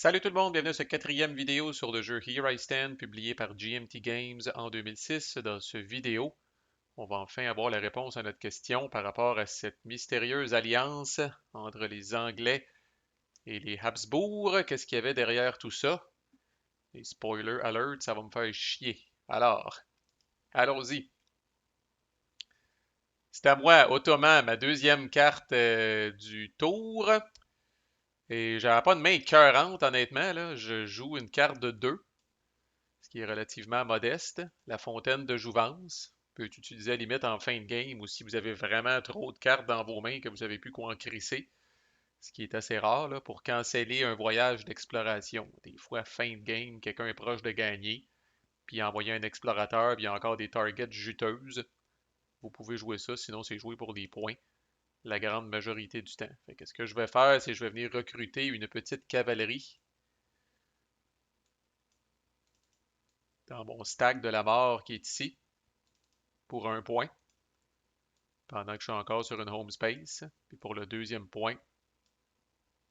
Salut tout le monde, bienvenue à cette quatrième vidéo sur le jeu Here I Stand, publié par GMT Games en 2006. Dans cette vidéo, on va enfin avoir la réponse à notre question par rapport à cette mystérieuse alliance entre les Anglais et les Habsbourg. Qu'est-ce qu'il y avait derrière tout ça? Et spoiler alert, ça va me faire chier. Alors, allons-y. C'est à moi, Ottoman, ma deuxième carte du tour. Et j'avais pas de main écœurante, honnêtement, là. Je joue une carte de 2. Ce qui est relativement modeste. La fontaine de jouvence peut être utilisée à la limite en fin de game ou si vous avez vraiment trop de cartes dans vos mains que vous n'avez plus quoi en crisser, ce qui est assez rare là, pour canceller un voyage d'exploration. Des fois, fin de game, quelqu'un est proche de gagner, puis envoyer un explorateur, puis il y a encore des targets juteuses. Vous pouvez jouer ça, sinon c'est joué pour des points la grande majorité du temps. Fait que ce que je vais faire, c'est que je vais venir recruter une petite cavalerie dans mon stack de la mort qui est ici pour un point, pendant que je suis encore sur une home space. Puis pour le deuxième point,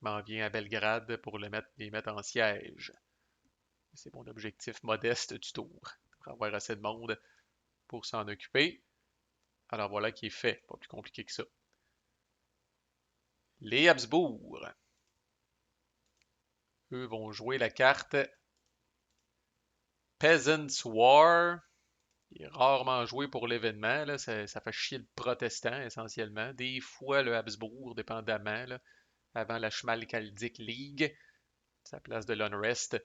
je m'en viens à Belgrade pour les mettre en siège. C'est mon objectif modeste du tour, pour avoir assez de monde pour s'en occuper. Alors voilà qui est fait, pas plus compliqué que ça. Les Habsbourg, eux vont jouer la carte Peasants War. Il est rarement joué pour l'événement, là. Ça fait chier le protestant essentiellement. Des fois le Habsbourg, dépendamment, là, avant la Schmalkaldic League. Sa place de l'Unrest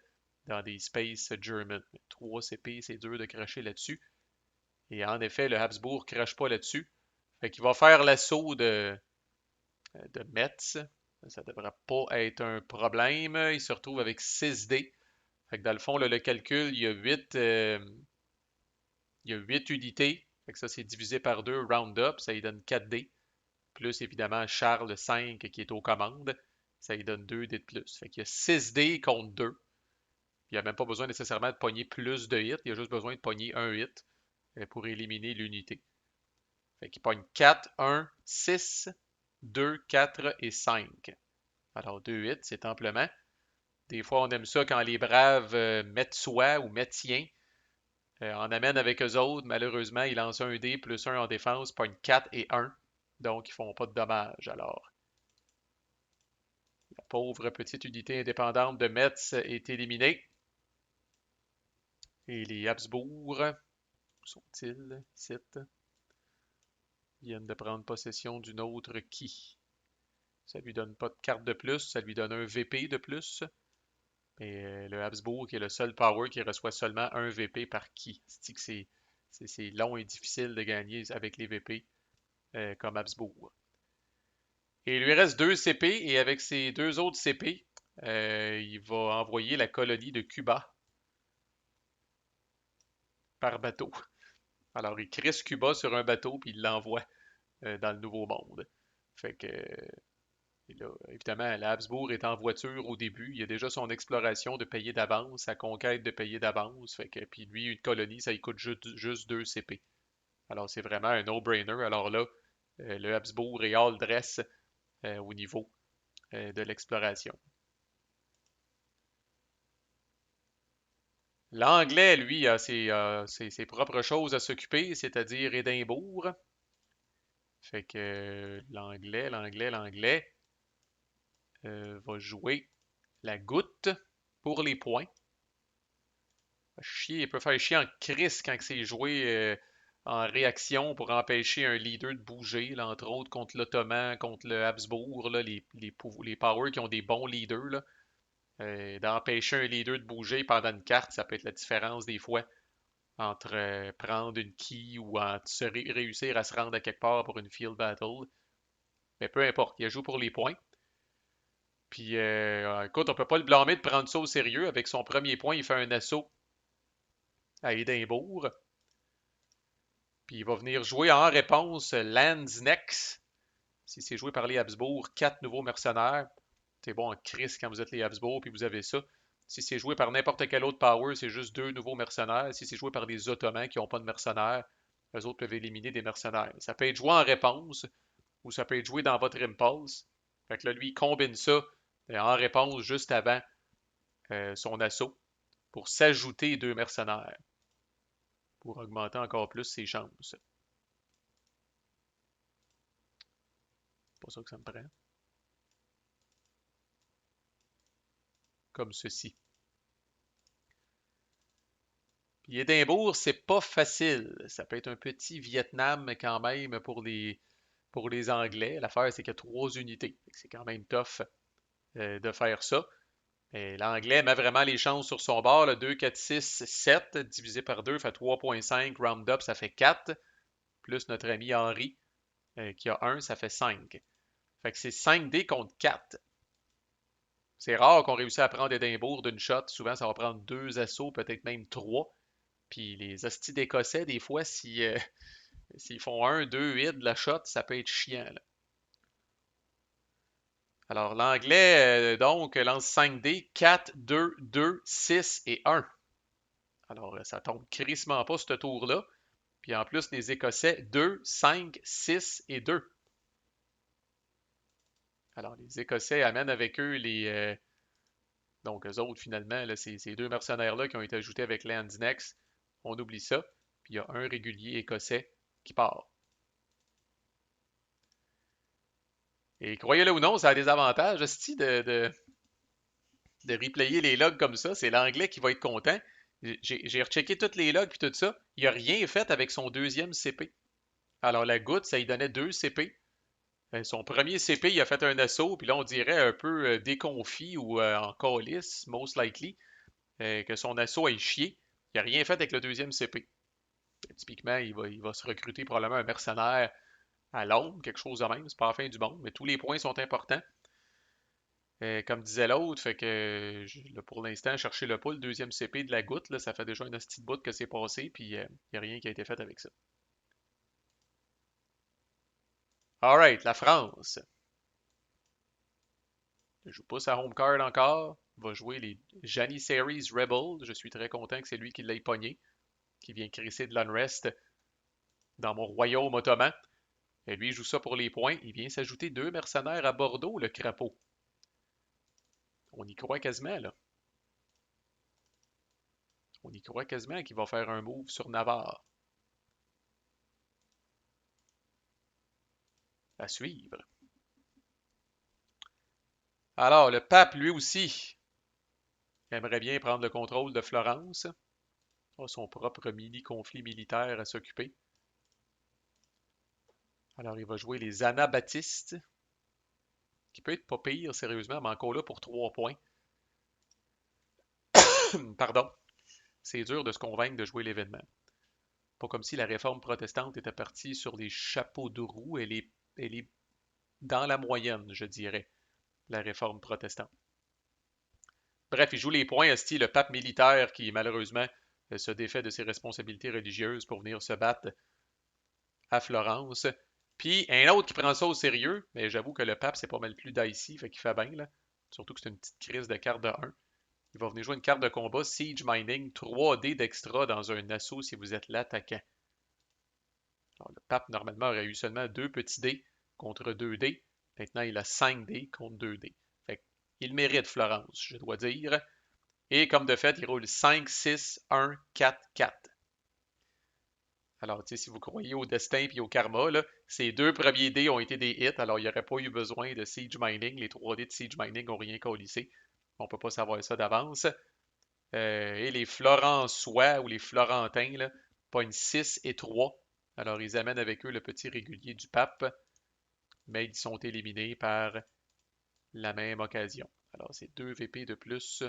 dans des Space German. 3 CP, c'est dur de cracher là-dessus. Et en effet, le Habsbourg ne crache pas là-dessus. Fait qu'il va faire l'assaut de Metz. Ça ne devrait pas être un problème. Il se retrouve avec 6 dés. Fait que dans le fond, là, le calcul, il y a 8 unités. Fait que ça, c'est divisé par 2, round up. Ça lui donne 4 dés. Plus évidemment Charles 5 qui est aux commandes. Ça lui donne 2 dés de plus. Fait qu'il y a 6 dés contre 2. Il n'y a même pas besoin nécessairement de pogner plus de hits, il y a juste besoin de pogner un hit pour éliminer l'unité. Fait qu'il pogne 4, 1, 6, 2, 4 et 5. Alors 2 hits, c'est amplement. Des fois, on aime ça quand les braves mettent soi ou mettent sien. On amène avec eux autres. Malheureusement, ils lancent un dé plus un en défense, pognent 4 et 1. Donc, ils font pas de dommages. Alors, la pauvre petite unité indépendante de Metz est éliminée. Et les Habsbourg, où sont-ils? Ici. Viennent de prendre possession d'une autre qui. Ça lui donne pas de carte de plus, ça lui donne un VP de plus. Mais le Habsbourg qui est le seul power qui reçoit seulement un VP par qui. C'est long et difficile de gagner avec les VP comme Habsbourg. Et il lui reste 2 CP et avec ces 2 autres CP, il va envoyer la colonie de Cuba par bateau. Alors il crisse Cuba sur un bateau puis il l'envoie dans le Nouveau Monde. Fait que et là, évidemment, la Habsbourg est en voiture au début. Il a déjà son exploration de payer d'avance, sa conquête de payer d'avance. Fait que, puis lui, une colonie, ça lui coûte juste 2 CP. Alors c'est vraiment un no-brainer. Alors là, le Habsbourg est all dress au niveau de l'exploration. L'Anglais, lui, a ses propres choses à s'occuper, c'est-à-dire Édimbourg. Fait que l'Anglais va jouer la goutte pour les points. Il peut faire chier en crise quand c'est joué en réaction pour empêcher un leader de bouger, là, entre autres contre l'Ottoman, contre le Habsbourg, là, les powers qui ont des bons leaders. Là, d'empêcher un leader de bouger pendant une carte, ça peut être la différence des fois entre prendre une key ou réussir à se rendre à quelque part pour une field battle. Mais peu importe, il joue pour les points. Puis écoute, on peut pas le blâmer de prendre ça au sérieux. Avec son premier point, il fait un assaut à Édimbourg. Puis il va venir jouer en réponse Lands Next. Si c'est joué par les Habsbourg, 4 nouveaux mercenaires. C'est bon en crise quand vous êtes les Habsbourg puis vous avez ça. Si c'est joué par n'importe quel autre power, c'est juste 2 nouveaux mercenaires. Si c'est joué par des Ottomans qui n'ont pas de mercenaires, les autres peuvent éliminer des mercenaires. Ça peut être joué en réponse ou ça peut être joué dans votre impulse. Fait que là, lui, il combine ça en réponse juste avant son assaut pour s'ajouter 2 mercenaires, pour augmenter encore plus ses chances. C'est pas ça que ça me prend. Comme ceci. Puis Édimbourg, c'est pas facile. Ça peut être un petit Vietnam quand même pour les Anglais. L'affaire, c'est qu'il y a 3 unités. C'est quand même tough de faire ça. L'Anglais met vraiment les chances sur son bord. Là. 2, 4, 6, 7 divisé par 2 fait 3,5. Round-up, ça fait 4. Plus notre ami Henri qui a 1, ça fait 5. Fait que c'est 5 dés contre 4. C'est rare qu'on réussisse à prendre Édimbourg d'une shot. Souvent, ça va prendre 2 assauts, peut-être même 3. Puis les hosties d'Écossais, des fois, s'ils font 1, 2, 8 de la shot, ça peut être chiant. Là. Alors, l'Anglais, donc, lance 5 dés, 4, 2, 2, 6 et 1. Alors, ça tombe crissement pas ce tour-là. Puis en plus, les Écossais, 2, 5, 6 et 2. Alors, les Écossais amènent avec eux donc, eux autres, finalement, là, ces 2 mercenaires-là qui ont été ajoutés avec Landsnex. On oublie ça. Puis il y a un régulier écossais qui part. Et croyez-le ou non, ça a des avantages, hostie, de replayer les logs comme ça. C'est l'anglais qui va être content. J'ai rechecké tous les logs et tout ça. Il n'a rien fait avec son deuxième CP. Alors la goutte, ça lui donnait 2 CP. Son premier CP, il a fait un assaut, puis là, on dirait un peu déconfit ou en calice, most likely, que son assaut ait chié. Il n'a rien fait avec le deuxième CP. Typiquement, il va se recruter probablement un mercenaire à Londres, quelque chose de même. C'est pas la fin du monde, mais tous les points sont importants. Comme disait l'autre, fait que là, pour l'instant, chercher le pas, le deuxième CP de la goutte, là, ça fait déjà une petite bout que c'est passé, puis il n'y a rien qui a été fait avec ça. Alright, la France. Ne joue pas sa home card encore. Va jouer les Janissaries Rebels. Je suis très content que c'est lui qui l'ait pogné, qui vient crisser de l'unrest dans mon royaume ottoman. Et lui, il joue ça pour les points. Il vient s'ajouter 2 mercenaires à Bordeaux, le crapaud. On y croit quasiment, là. On y croit quasiment qu'il va faire un move sur Navarre. À suivre. Alors, le pape, lui aussi, aimerait bien prendre le contrôle de Florence. A son propre mini-conflit militaire à s'occuper. Alors, il va jouer les Anabaptistes, qui peut être pas pire, sérieusement, mais encore là pour 3 points. Pardon. C'est dur de se convaincre de jouer l'événement. Pas comme si la réforme protestante était partie sur les chapeaux de roue. Elle est dans la moyenne, je dirais, la réforme protestante. Bref, il joue les points, style le pape militaire qui, malheureusement, se défait de ses responsabilités religieuses pour venir se battre à Florence. Puis un autre qui prend ça au sérieux, mais j'avoue que le pape, c'est pas mal plus dicey, fait qu'il fait bien, là. Surtout que c'est une petite crise de carte de 1. Il va venir jouer une carte de combat, Siege Mining, 3 dés d'extra dans un assaut si vous êtes l'attaquant. Alors, le pape, normalement, aurait eu seulement 2 petits dés contre 2 dés. Maintenant, il a 5 dés contre 2 dés. Fait il mérite Florence, je dois dire. Et comme de fait, il roule 5, 6, 1, 4, 4. Alors, si vous croyez au destin et au karma, là, ces 2 premiers dés ont été des hits, alors il n'y aurait pas eu besoin de Siege Mining. Les 3 dés de Siege Mining n'ont rien colissé. On ne peut pas savoir ça d'avance. Et les Florençois ou les Florentins, là, pognent 6 et 3. Alors, ils amènent avec eux le petit régulier du pape, mais ils sont éliminés par la même occasion. Alors, c'est 2 VP de plus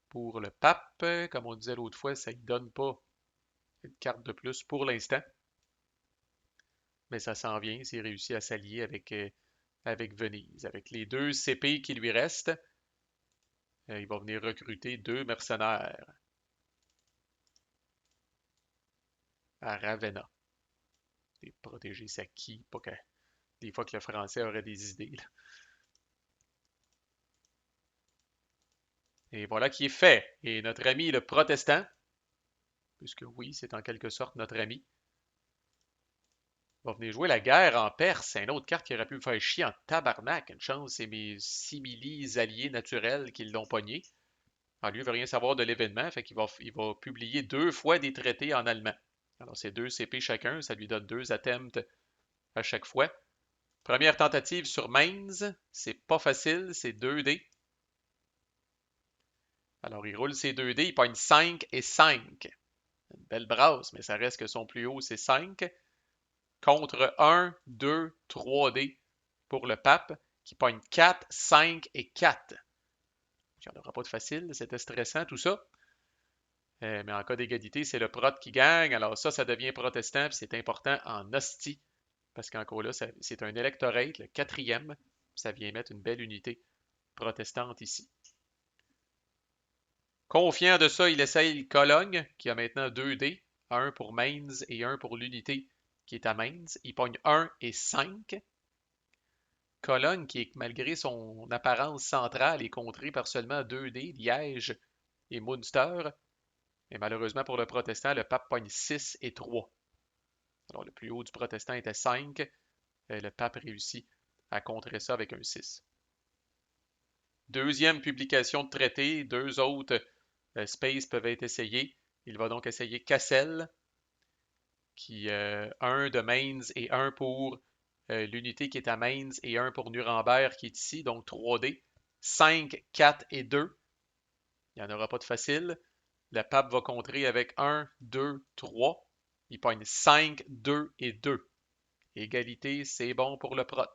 pour le pape. Comme on disait l'autre fois, ça ne donne pas une carte de plus pour l'instant. Mais ça s'en vient s'il réussit à s'allier avec Venise. Avec les 2 CP qui lui restent, il va venir recruter 2 mercenaires à Ravenna. Des protégés Saki, pas que des fois que le français aurait des idées. Là. Et voilà qui est fait. Et notre ami le protestant, puisque oui, c'est en quelque sorte notre ami, Va venir jouer la guerre en Perse. C'est une autre carte qui aurait pu me faire chier en tabarnak. Une chance, c'est mes similis alliés naturels qui l'ont pogné. Alors, lui, il veut rien savoir de l'événement, fait qu'il va publier 2 fois des traités en allemand. Alors, c'est 2 CP chacun, ça lui donne 2 attempts à chaque fois. Première tentative sur Mainz, c'est pas facile, c'est 2 dés. Alors, il roule ses 2 dés, il pogne 5 et 5. Une belle brasse, mais ça reste que son plus haut, c'est 5. Contre 1, 2, 3 dés pour le pape, qui pogne 4, 5 et 4. Il n'y en aura pas de facile, c'était stressant tout ça. Mais en cas d'égalité, c'est le prot qui gagne. Alors ça devient protestant, puis c'est important en hostie, parce qu'encore là, c'est un électorate, le quatrième. Ça vient mettre une belle unité protestante ici. Confiant de ça, il essaye Cologne, qui a maintenant 2 dés, un pour Mainz et un pour l'unité qui est à Mainz. Il pogne 1 et 5. Cologne, qui est malgré son apparence centrale, est contré par seulement 2 dés, Liège et Munster. Et malheureusement pour le protestant, le pape pogne 6 et 3. Alors le plus haut du protestant était 5. Le pape réussit à contrer ça avec un 6. Deuxième publication de traité, 2 autres spaces peuvent être essayés. Il va donc essayer Cassel, qui un de Mainz et un pour l'unité qui est à Mainz et un pour Nuremberg qui est ici, donc 3D. 5, 4 et 2. Il n'y en aura pas de facile. Le pape va contrer avec 1, 2, 3. Il pogne 5, 2 et 2. Égalité, c'est bon pour le prot.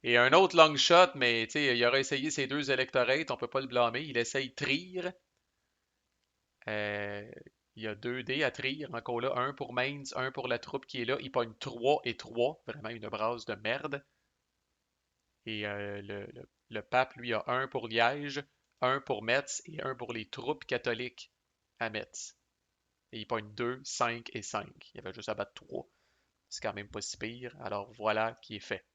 Et un autre long shot, mais il aura essayé ces 2 électorates, on ne peut pas le blâmer. Il essaye Trier. Euh, il y a 2 dés à Trier. Encore là, un pour Mainz, un pour la troupe qui est là. Il pogne 3 et 3. Vraiment une brasse de merde. Et le pape, lui, a un pour Liège, un pour Metz et un pour les troupes catholiques à Metz. Et il pogne 2, 5 et 5. Il y avait juste à battre 3. C'est quand même pas si pire. Alors voilà qui est fait.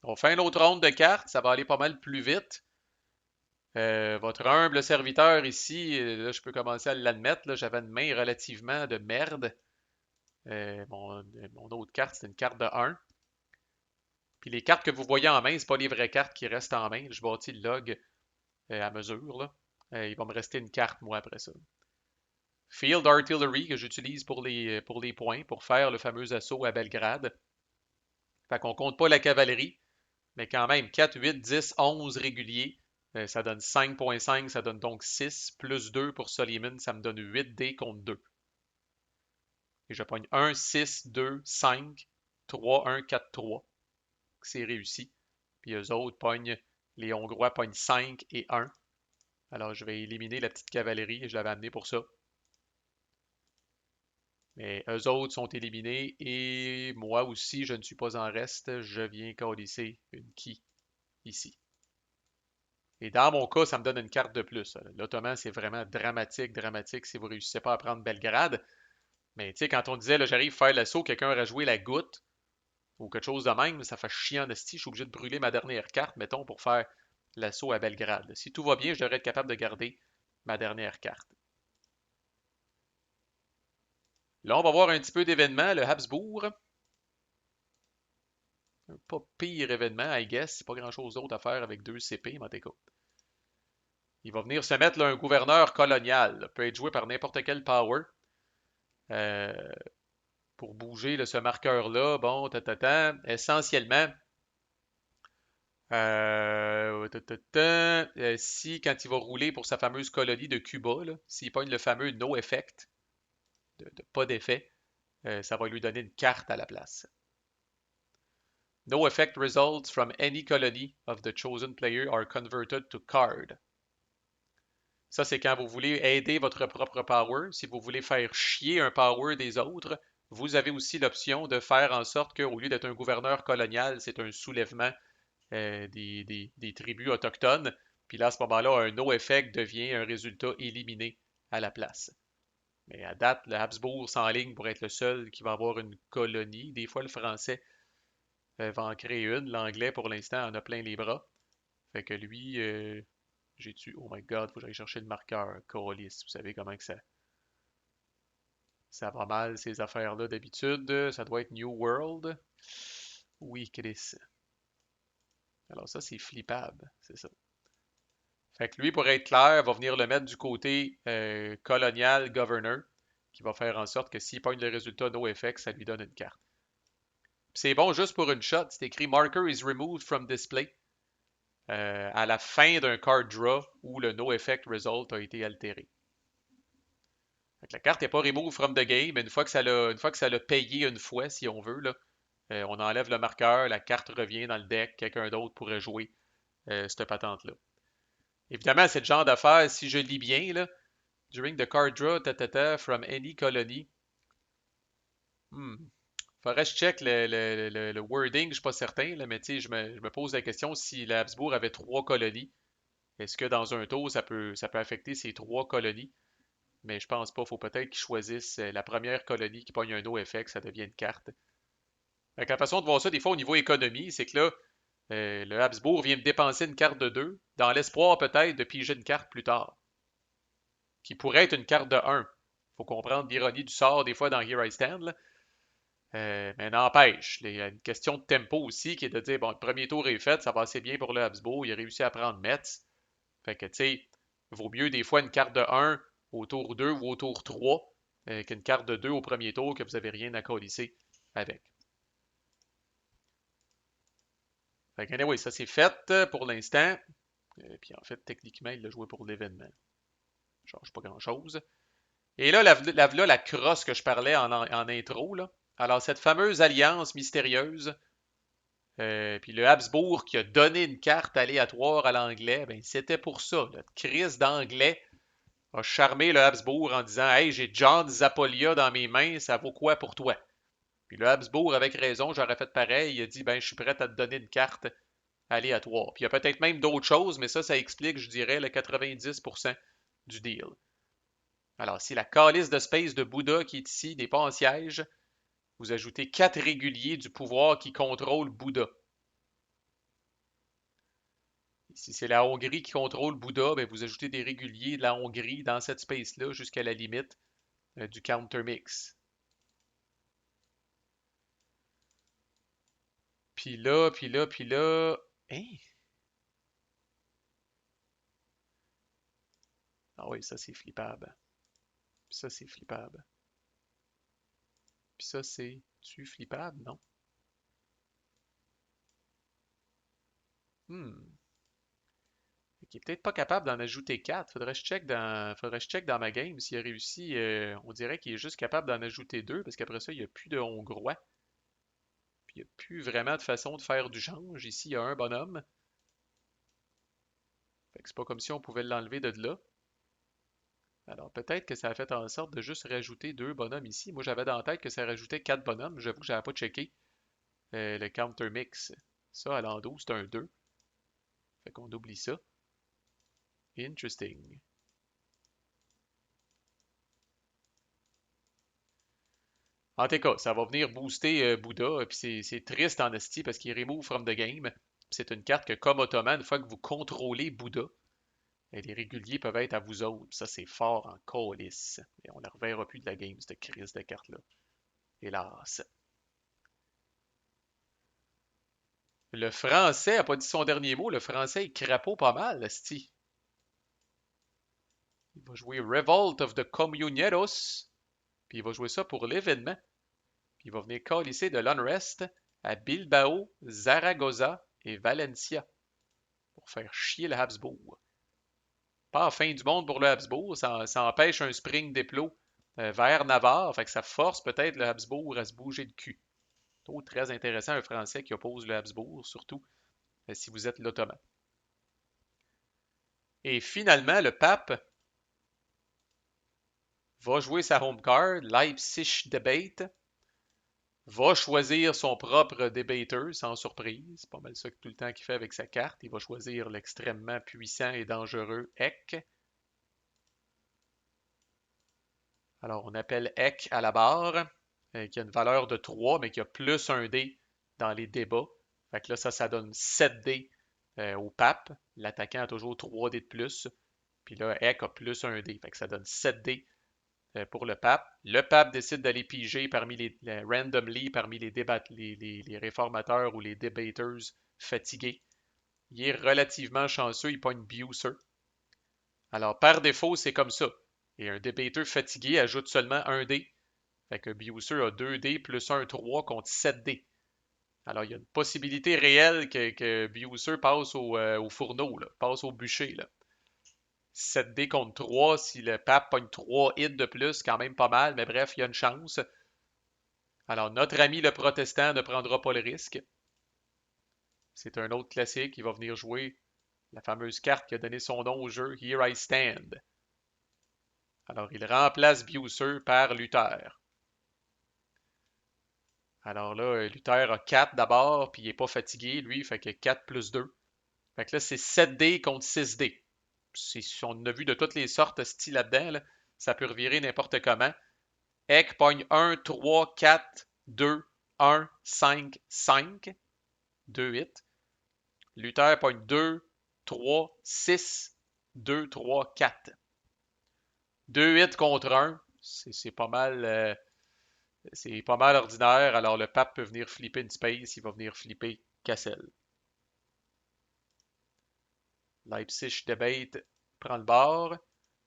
On fait une autre ronde de cartes. Ça va aller pas mal plus vite. Votre humble serviteur ici, là, je peux commencer à l'admettre, j'avais une main relativement de merde. Mon autre carte, c'est une carte de 1. Puis les cartes que vous voyez en main, c'est pas les vraies cartes qui restent en main. Je bâtis le log à mesure. Là. Il va me rester une carte, moi, après ça. Field Artillery, que j'utilise pour les points, pour faire le fameux assaut à Belgrade. Fait qu'on compte pas la cavalerie, mais quand même, 4, 8, 10, 11 réguliers. Ça donne 5.5, ça donne donc 6, plus 2 pour Soliman, ça me donne 8 dés contre 2. Et je pogne 1, 6, 2, 5, 3, 1, 4, 3. C'est réussi. Puis eux autres pognent, les Hongrois pognent 5 et 1. Alors je vais éliminer la petite cavalerie, je l'avais amené pour ça. Mais eux autres sont éliminés et moi aussi, je ne suis pas en reste. Je viens colisser une qui ici. Et dans mon cas, ça me donne une carte de plus. L'Ottoman, c'est vraiment dramatique, dramatique si vous ne réussissez pas à prendre Belgrade. Mais tu sais, quand on disait, là, j'arrive à faire l'assaut, quelqu'un aurait joué la goutte ou quelque chose de même, ça fait chier en esti. Je suis obligé de brûler ma dernière carte, mettons, pour faire l'assaut à Belgrade. Si tout va bien, je devrais être capable de garder ma dernière carte. Là, on va voir un petit peu d'événements. Le Habsbourg. Un pas pire événement, I guess. C'est pas grand-chose d'autre à faire avec 2 CP, mais écoute. Il va venir se mettre là, un gouverneur colonial. Il peut être joué par n'importe quel power. Euh, pour bouger là, ce marqueur-là, bon, essentiellement, si quand il va rouler pour sa fameuse colonie de Cuba, s'il pogne le fameux no effect, de pas d'effet, ça va lui donner une carte à la place. No effect results from any colony of the chosen player are converted to card. Ça, c'est quand vous voulez aider votre propre power. Si vous voulez faire chier un power des autres, vous avez aussi l'option de faire en sorte qu'au lieu d'être un gouverneur colonial, c'est un soulèvement des tribus autochtones. Puis là, à ce moment-là, un no effect devient un résultat éliminé à la place. Mais à date, le Habsbourg s'enligne pour être le seul qui va avoir une colonie. Des fois, le français va en créer une. L'anglais, pour l'instant, en a plein les bras. Fait que lui, j'ai tué. Oh my god, faut que j'aille chercher le marqueur. Colis, vous savez comment que ça. Ça va mal, ces affaires-là, d'habitude. Ça doit être New World. Oui, Chris. Alors ça, c'est flippable, c'est ça. Fait que lui, pour être clair, va venir le mettre du côté colonial governor, qui va faire en sorte que s'il pogne le résultat NoFX, ça lui donne une carte. C'est bon juste pour une shot. C'est écrit Marker is removed from display à la fin d'un card draw où le no effect result a été altéré. Fait que la carte n'est pas remove from the game, mais une fois que ça l'a payé une fois, si on veut, là, on enlève le marqueur, la carte revient dans le deck, quelqu'un d'autre pourrait jouer cette patente-là. Évidemment, c'est le genre d'affaire, si je lis bien, là, during the card draw, from any colony. Hmm. Faudrait que je check le wording, je suis pas certain, là, mais je me pose la question si la Habsbourg avait trois colonies. Est-ce que dans un tour, ça peut affecter ces trois colonies? Mais je pense pas. Faut peut-être qu'ils choisissent la première colonie qui pogne un NoFX, ça devient une carte. Fait que la façon de voir ça, des fois, au niveau économie, c'est que là, le Habsbourg vient de dépenser une carte de 2 dans l'espoir peut-être de piger une carte plus tard, qui pourrait être une carte de 1. Faut comprendre l'ironie du sort des fois dans Here I Stand, là. Mais n'empêche, il y a une question de tempo aussi qui est de dire, bon, le premier tour est fait, ça va assez bien pour le Habsbourg, il a réussi à prendre Metz. Fait que, tu sais, vaut mieux des fois une carte de 1 au tour 2 ou au tour 3 qu'une carte de 2 au premier tour que vous n'avez rien à colisser avec. Fait que, anyway, ça c'est fait pour l'instant. Puis en fait, techniquement, il l'a joué pour l'événement. Ça change pas grand-chose. Et là, la crosse que je parlais en intro, là. Alors, cette fameuse alliance mystérieuse, puis le Habsbourg qui a donné une carte aléatoire à l'anglais, ben, c'était pour ça. Notre crise d'anglais a charmé le Habsbourg en disant Hey, j'ai John Zappolia dans mes mains, ça vaut quoi pour toi? Puis le Habsbourg, avec raison, j'aurais fait pareil. Il a dit Ben, je suis prêt à te donner une carte aléatoire. Puis il y a peut-être même d'autres choses, mais ça explique, je dirais, le 90% du deal. Alors, si la calice de space de Bouddha qui est ici n'est pas en siège, vous ajoutez 4 réguliers du pouvoir qui contrôle Bouddha. Si c'est la Hongrie qui contrôle Bouddha, ben vous ajoutez des réguliers de la Hongrie dans cette space-là jusqu'à la limite du counter mix. Puis là. Hein? Ah oui, ça c'est flippable. Puis ça c'est flippable. Puis ça c'est-tu flippable? Non. Hmm. Il est peut-être pas capable d'en ajouter 4. Faudrait que je check dans ma game s'il a réussi. On dirait qu'il est juste capable d'en ajouter 2 parce qu'après ça, il n'y a plus de Hongrois. Puis il n'y a plus vraiment de façon de faire du change. Ici, il y a un bonhomme. Fait que c'est pas comme si on pouvait l'enlever de là. Alors peut-être que ça a fait en sorte de juste rajouter deux bonhommes ici. Moi, j'avais dans la tête que ça rajoutait quatre bonhommes. J'avoue que j'avais pas checké le counter mix. Ça, à l'an 12, c'est un 2. Fait qu'on oublie ça. Interesting. En tout cas, ça va venir booster Bouddha. Puis c'est triste en esti parce qu'il remove from the game. C'est une carte que, comme Ottoman, une fois que vous contrôlez Bouddha, les réguliers peuvent être à vous autres. Ça, c'est fort en calice. Et on ne la reverra plus de la game, cette crise de carte-là. Hélas. Le français a pas dit son dernier mot. Le français, il crapaud pas mal, esti. Il va jouer Revolt of the Comuneros. Puis il va jouer ça pour l'événement. Puis il va venir calisser de l'Unrest à Bilbao, Zaragoza et Valencia pour faire chier le Habsbourg. Pas la fin du monde pour le Habsbourg, ça empêche un spring déplo vers Navarre, fait que ça force peut-être le Habsbourg à se bouger le cul. C'est très intéressant, un Français qui oppose le Habsbourg, surtout si vous êtes l'Ottoman. Et finalement, le pape va jouer sa home card, Leipzig Debate, va choisir son propre debater, sans surprise. C'est pas mal ça que tout le temps qu'il fait avec sa carte. Il va choisir l'extrêmement puissant et dangereux Eck. Alors, on appelle Eck à la barre, qui a une valeur de 3, mais qui a plus un dé dans les débats. Fait que là, ça donne 7 dés au pape. L'attaquant a toujours 3 dés de plus. Puis là, Eck a plus un dé. Fait que ça donne 7 dés pour le pape. Le pape décide d'aller piger randomly parmi les réformateurs ou les debaters fatigués. Il est relativement chanceux, il pogne Bucer. Alors, par défaut, c'est comme ça. Et un debater fatigué ajoute seulement un dé. Fait que Bucer a 2 dés plus un 3 contre 7 dés. Alors, il y a une possibilité réelle que Bucer passe au fourneau, là, passe au bûcher. Là. 7 dés contre 3, si le pape pogne 3 hits de plus, quand même pas mal, mais bref, il y a une chance. Alors, notre ami le protestant ne prendra pas le risque. C'est un autre classique, il va venir jouer la fameuse carte qui a donné son nom au jeu, Here I Stand. Alors, il remplace Bucer par Luther. Alors là, Luther a 4 d'abord, puis il n'est pas fatigué, lui, fait que 4 plus 2. Fait que là, c'est 7D contre 6D. On a vu de toutes les sortes style là-dedans, là. Ça peut revirer n'importe comment. Eck pogne 1, 3, 4, 2, 1, 5, 5. 2, 8. Luther pogne 2, 3, 6, 2, 3, 4. 2 hits contre 1. C'est pas mal ordinaire. Alors le pape peut venir flipper une space. Il va venir flipper Cassel. Leipzig debate prend le bord.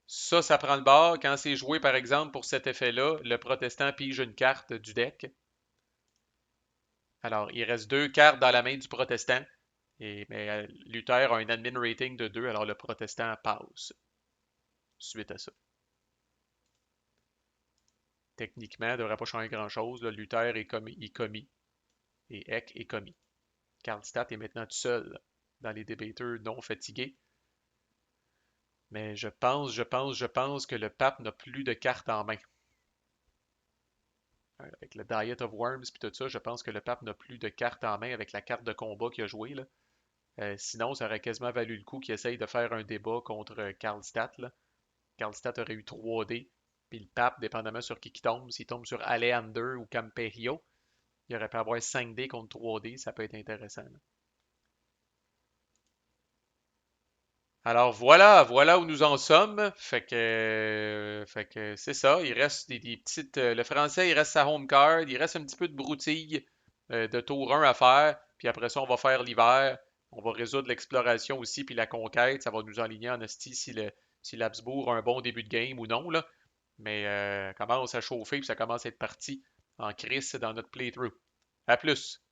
Ça prend le bord. Quand c'est joué, par exemple, pour cet effet-là, le protestant pige une carte du deck. Alors, il reste 2 cartes dans la main du protestant. Mais Luther a un admin rating de 2, alors le protestant passe suite à ça. Techniquement, il ne devrait pas changer grand-chose. Luther est commis et Eck est commis. Karlstadt est maintenant tout seul dans les débatteurs non fatigués. Mais je pense que le pape n'a plus de cartes en main. Avec le Diet of Worms et tout ça, je pense que le pape n'a plus de cartes en main avec la carte de combat qu'il a jouée. Là. Sinon, ça aurait quasiment valu le coup qu'il essaye de faire un débat contre Karlstadt. Là. Karlstadt aurait eu 3D. Puis le pape, dépendamment sur qui tombe, s'il tombe sur Aleander ou Camperio, il aurait pu avoir 5D contre 3D. Ça peut être intéressant. Là. Alors voilà où nous en sommes. Fait que c'est ça. Il reste des petites. Le français, il reste sa home card. Il reste un petit peu de broutille de tour 1 à faire. Puis après ça, on va faire l'hiver. On va résoudre l'exploration aussi, puis la conquête. Ça va nous enligner en esti si l'Habsbourg a un bon début de game ou non. Là. Mais commence à chauffer, puis ça commence à être parti en crise dans notre playthrough. À plus!